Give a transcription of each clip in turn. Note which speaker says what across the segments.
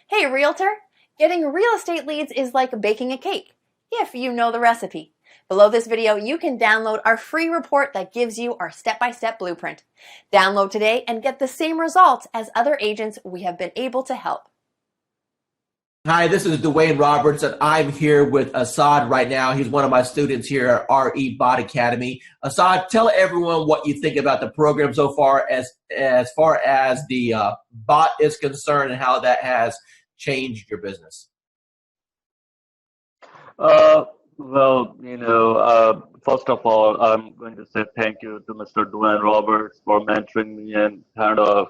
Speaker 1: Hey, realtor! Getting real estate leads is like baking a cake, if you know the recipe. Below this video, you can download our free report that gives you our step-by-step blueprint. Download today and get the same results as other agents we have been able to help.
Speaker 2: Hi, this is Dwayne Roberts, and I'm here with Assad right now. He's one of my students here at RE Bot Academy. Assad, tell everyone what you think about the program so far as the bot is concerned and how that has changed your business.
Speaker 3: First of all, I'm going to say thank you to Mr. Dwayne Roberts for mentoring me and kind of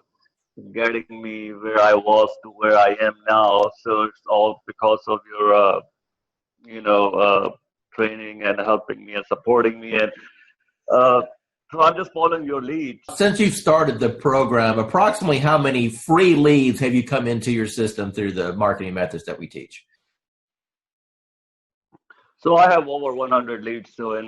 Speaker 3: getting me where I was to where I am now. So it's all because of your, training and helping me and supporting me. And so I'm just following your lead.
Speaker 2: Since you started the program, approximately how many free leads have you come into your system through the marketing methods that we teach?
Speaker 3: So I have over 100 leads, so in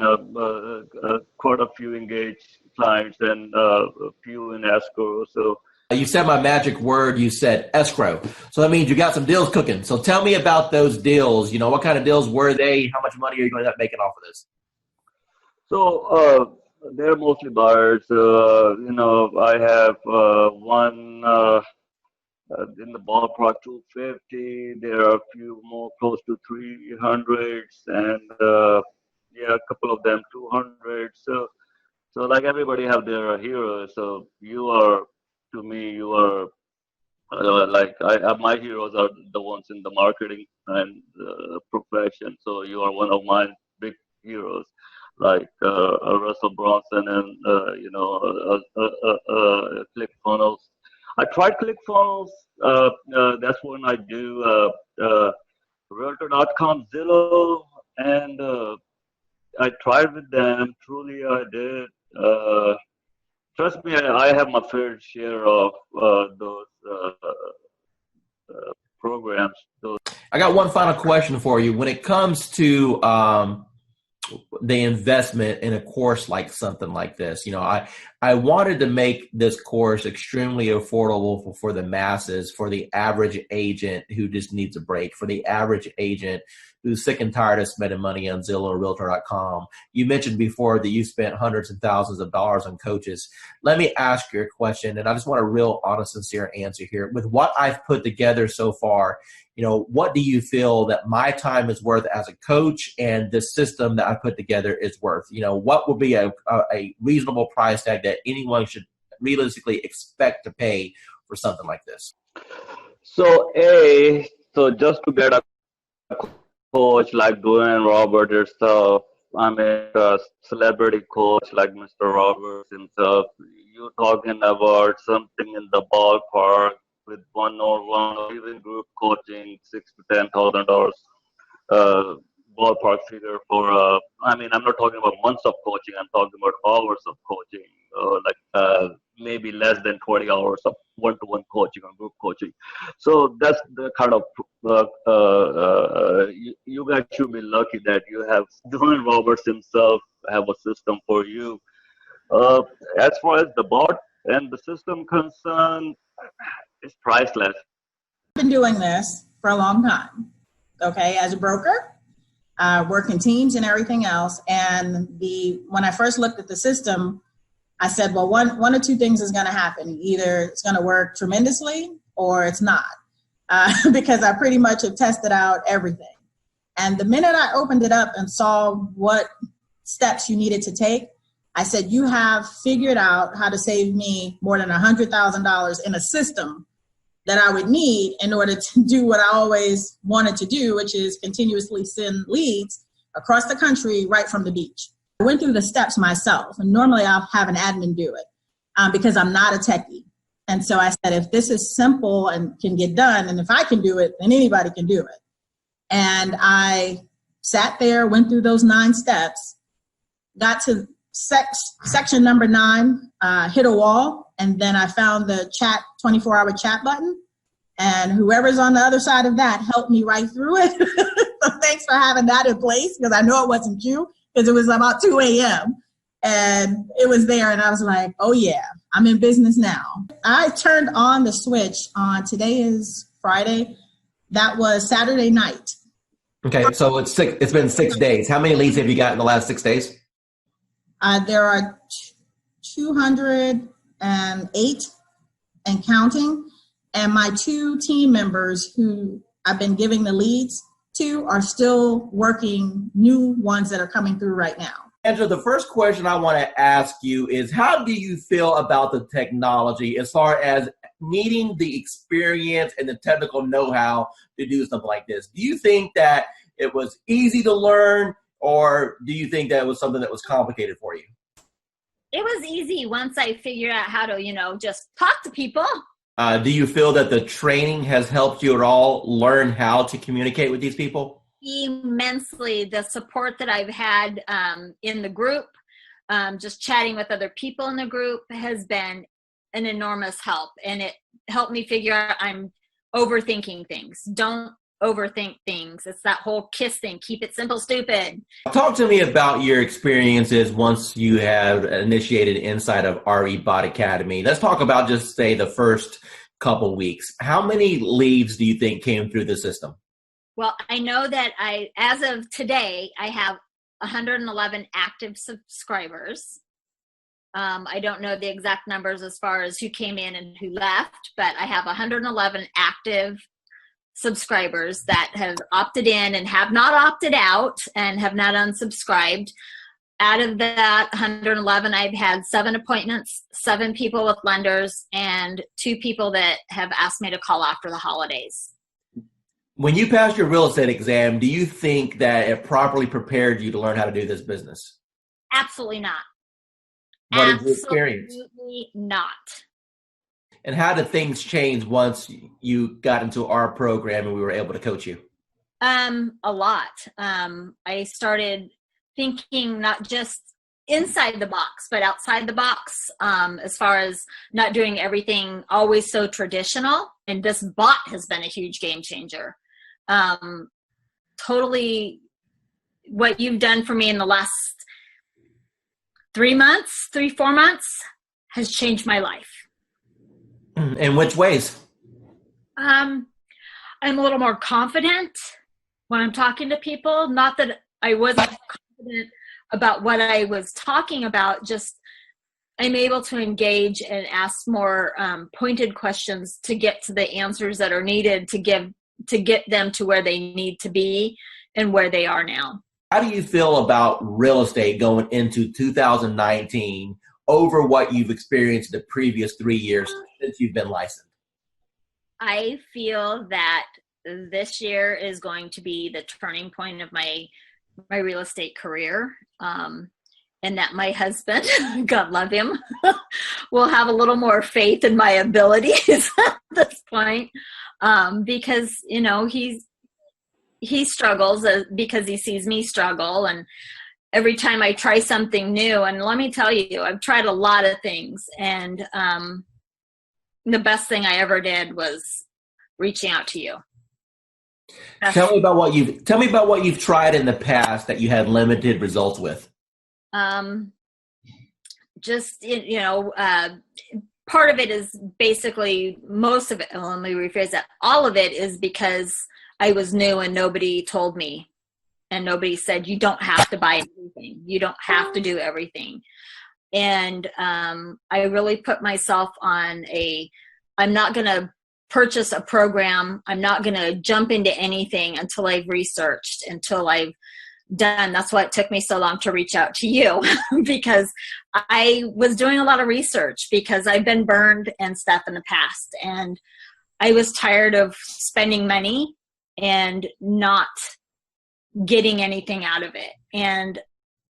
Speaker 3: quite a few engaged clients and a few in escrow. So
Speaker 2: you said my magic word, you said escrow. So that means you got some deals cooking. So tell me about those deals. You know, what kind of deals were they? How much money are you going to end up making off of this?
Speaker 3: So they're mostly buyers. I have one in the ballpark 250. There are a few more close to 300s, and a couple of them 200. So like everybody have their heroes. So to me, you are my heroes are the ones in the marketing and profession. So you are one of my big heroes, like Russell Brunson and ClickFunnels. I tried ClickFunnels. That's when I do Realtor.com, Zillow, and I tried with them. Truly, I did. Trust me, I have my fair share of those programs.
Speaker 2: I got one final question for you. When it comes to the investment in a course like something like this, I wanted to make this course extremely affordable for the masses, for the average agent who just needs a break, for the average agent who's sick and tired of spending money on Zillow or Realtor.com. You mentioned before that you spent hundreds and thousands of dollars on coaches. Let me ask you a question, and I just want a real honest, sincere answer here. With what I've put together so far, what do you feel that my time is worth as a coach and the system that I put together is worth? What would be a reasonable price tag that anyone should realistically expect to pay for something like this?
Speaker 3: So just to get a coach like Dwayne Roberts yourself, I mean a celebrity coach like Mr. Roberts himself, you're talking about something in the ballpark with one-on-one or even group coaching, $6,000 to $10,000 ballpark figure for. I'm not talking about months of coaching. I'm talking about hours of coaching, maybe less than 20 hours of one-to-one coaching or group coaching. So that's the kind of you guys should be lucky that you have Dwayne Roberts himself have a system for you. As far as the bot and the system concerned, it's priceless.
Speaker 4: I've been doing this for a long time, okay, as a broker, working teams and everything else. And when I first looked at the system, I said, well, one or two things is going to happen. Either it's going to work tremendously or it's not, because I pretty much have tested out everything. And the minute I opened it up and saw what steps you needed to take, I said, you have figured out how to save me more than $100,000 in a system that I would need in order to do what I always wanted to do, which is continuously send leads across the country right from the beach. I went through the steps myself, and normally I'll have an admin do it because I'm not a techie. And so I said, if this is simple and can get done, and if I can do it, then anybody can do it. And I sat there, went through those 9 steps, got to section number 9, hit a wall, and then I found the 24-hour chat button, and whoever's on the other side of that helped me right through it. So thanks for having that in place, because I know it wasn't you, because it was about 2 a.m. and it was there, and I was like, oh yeah, I'm in business now. I turned on the switch on, today is Friday, That was Saturday night.
Speaker 2: Okay, so it's been 6 days. How many leads have you got in the last 6 days?
Speaker 4: There are 208 and counting. And my 2 team members who I've been giving the leads to are still working new ones that are coming through right now.
Speaker 2: Angela, the first question I want to ask you is, how do you feel about the technology as far as needing the experience and the technical know-how to do something like this? Do you think that it was easy to learn, or do you think that it was something that was complicated for you?
Speaker 5: It was easy once I figured out how to, just talk to people.
Speaker 2: Do you feel that the training has helped you at all learn how to communicate with these people?
Speaker 5: Immensely. The support that I've had in the group, just chatting with other people in the group, has been an enormous help. And it helped me figure out I'm overthinking things. Don't overthink things. It's that whole KISS thing. Keep it simple, stupid.
Speaker 2: Talk to me about your experiences once you have initiated inside of RE Bot Academy. Let's talk about just say the first couple weeks. How many leads do you think came through the system?
Speaker 5: Well, I know that as of today, I have 111 active subscribers. I don't know the exact numbers as far as who came in and who left, but I have 111 active subscribers that have opted in and have not opted out and have not unsubscribed. Out of that 111, I've had 7 appointments, 7 people with lenders, and 2 people that have asked me to call after the holidays.
Speaker 2: When you passed your real estate exam, do you think that it properly prepared you to learn how to do this business?
Speaker 5: Absolutely not.
Speaker 2: What is your experience?
Speaker 5: Absolutely not.
Speaker 2: And how did things change once you got into our program and we were able to coach you?
Speaker 5: A lot. I started thinking not just inside the box, but outside the box, as far as not doing everything always so traditional. And this bot has been a huge game changer. Totally what you've done for me in the last 4 months has changed my life.
Speaker 2: In which ways?
Speaker 5: I'm a little more confident when I'm talking to people. Not that I wasn't confident about what I was talking about, just I'm able to engage and ask more pointed questions to get to the answers that are needed to get them to where they need to be and where they are now.
Speaker 2: How do you feel about real estate going into 2019 over what you've experienced the previous 3 years since you've been licensed?
Speaker 5: I feel that this year is going to be the turning point of my real estate career. And that my husband, God love him, will have a little more faith in my abilities at this point. Because, he struggles because he sees me struggle. And every time I try something new, and let me tell you, I've tried a lot of things. And the best thing I ever did was reaching out to you.
Speaker 2: Tell me about what you've tried in the past that you had limited results with.
Speaker 5: Part of it is basically most of it. Well, let me rephrase that. All of it is because I was new and nobody told me, and nobody said, you don't have to buy everything. You don't have to do everything. And I really put myself on I'm not going to purchase a program. I'm not going to jump into anything until I've researched, until I've done. That's why it took me so long to reach out to you because I was doing a lot of research because I've been burned and stuff in the past. And I was tired of spending money and not getting anything out of it. And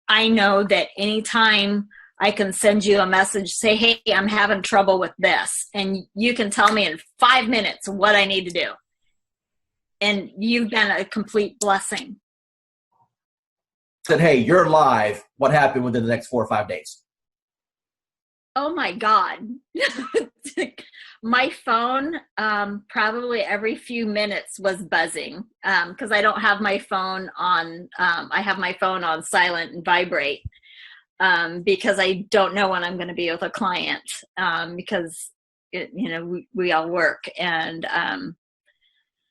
Speaker 5: I know that anytime I can send you a message, say, hey, I'm having trouble with this. And you can tell me in 5 minutes what I need to do. And you've been a complete blessing.
Speaker 2: Said, hey, you're live. What happened within the next 4 or 5 days?
Speaker 5: Oh my God. My phone, probably every few minutes was buzzing because I don't have my phone on. I have my phone on silent and vibrate because I don't know when I'm going to be with a client because, we all work. And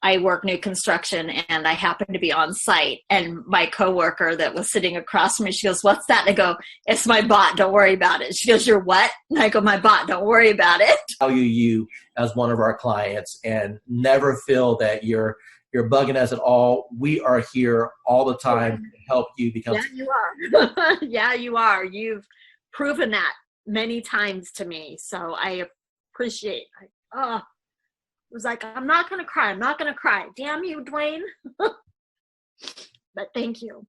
Speaker 5: I work new construction and I happen to be on site, and my coworker that was sitting across from me, she goes, "What's that?" And I go, "It's my bot. Don't worry about it." She goes, "You're what?" And I go, "My bot. Don't worry about it."
Speaker 2: Value you as one of our clients and never feel that you're bugging us at all. We are here all the time to help you become.
Speaker 5: Yeah, you are. Yeah, you are. You've proven that many times to me. So I appreciate it. Oh, it was like, I'm not going to cry. I'm not going to cry. Damn you, Dwayne. But thank you.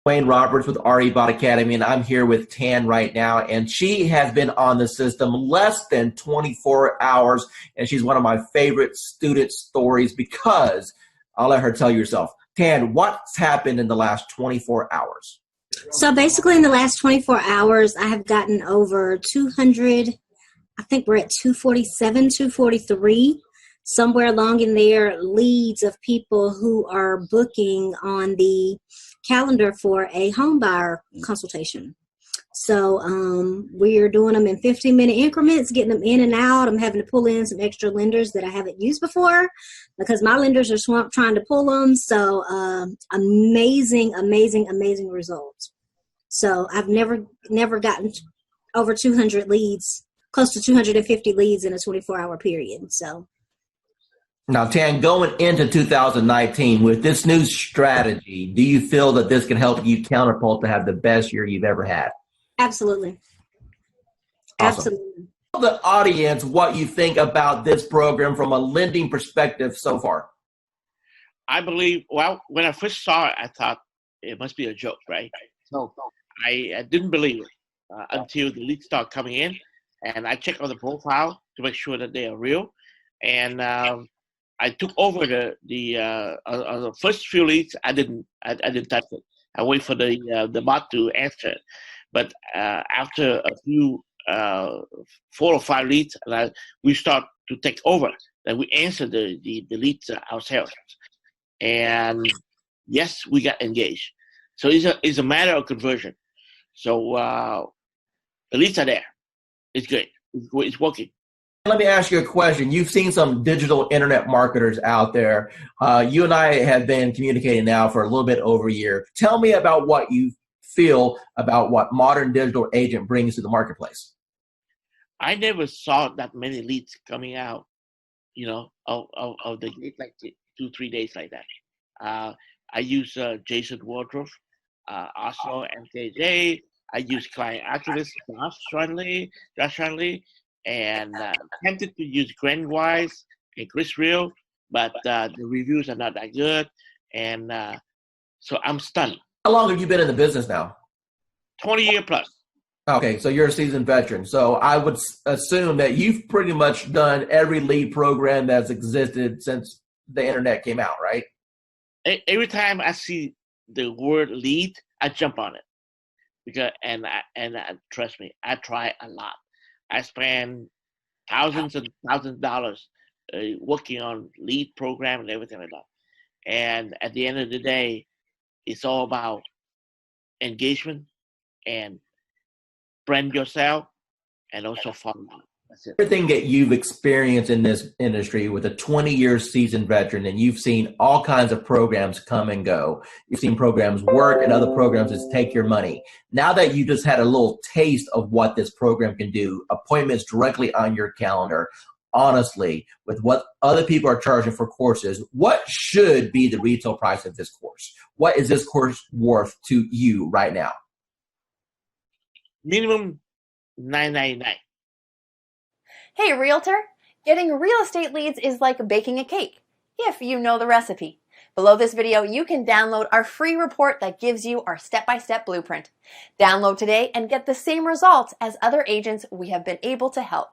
Speaker 2: Dwayne Roberts with RE Bot Academy, and I'm here with Tan right now, and she has been on the system less than 24 hours, and she's one of my favorite student stories because I'll let her tell you herself. Tan, what's happened in the last 24 hours?
Speaker 6: So basically in the last 24 hours, I have gotten over 200, I think we're at 247, 243, somewhere along in there, leads of people who are booking on the calendar for a home buyer consultation. So we're doing them in 15-minute increments, getting them in and out. I'm having to pull in some extra lenders that I haven't used before because my lenders are swamped trying to pull them. So amazing, amazing, amazing results. So I've never gotten over 200 leads, close to 250 leads in a 24-hour period. So.
Speaker 2: Now, Tan, going into 2019 with this new strategy, do you feel that this can help you Counterpult to have the best year you've ever had?
Speaker 6: Absolutely.
Speaker 2: Awesome.
Speaker 6: Absolutely.
Speaker 2: Tell the audience what you think about this program from a lending perspective so far.
Speaker 7: I believe, well, when I first saw it, I thought it must be a joke, right? So I didn't believe it until the leads start coming in, and I checked on the profile to make sure that they are real. And I took over the first few leads. I didn't touch it. I wait for the bot to answer it. But after a few 4 or 5 leads, we start to take over. Then we answer the leads ourselves. And yes, we got engaged. So it's a matter of conversion. So the leads are there. It's good. It's working.
Speaker 2: Let me ask you a question. You've seen some digital internet marketers out there. You and I have been communicating now for a little bit over a year. Tell me about what you feel about what Modern Digital Agent brings to the marketplace.
Speaker 7: I never saw that many leads coming out, of the gate like 2-3 days like that. I use Jason Wardrobe, also MKJ. I use Client Activist, Josh Friendly, and tempted to use Grandwise and Chris Real, but the reviews are not that good, and so I'm stunned.
Speaker 2: How long have you been in the business now?
Speaker 7: 20 years plus.
Speaker 2: Okay, so you're a seasoned veteran. So I would assume that you've pretty much done every lead program that's existed since the internet came out, right?
Speaker 7: Every time I see the word lead, I jump on it because and trust me, I try a lot. I spend thousands and thousands of dollars working on lead program and everything like that. And at the end of the day, it's all about engagement and brand yourself and also follow up. That's it.
Speaker 2: Everything that you've experienced in this industry with a 20-year seasoned veteran, and you've seen all kinds of programs come and go. You've seen programs work and other programs just take your money. Now that you just had a little taste of what this program can do, appointments directly on your calendar, honestly, with what other people are charging for courses, what should be the retail price of this course? What is this course worth to you right now?
Speaker 7: Minimum $9.99.
Speaker 1: Hey, realtor! Getting real estate leads is like baking a cake, if you know the recipe. Below this video, you can download our free report that gives you our step-by-step blueprint. Download today and get the same results as other agents we have been able to help.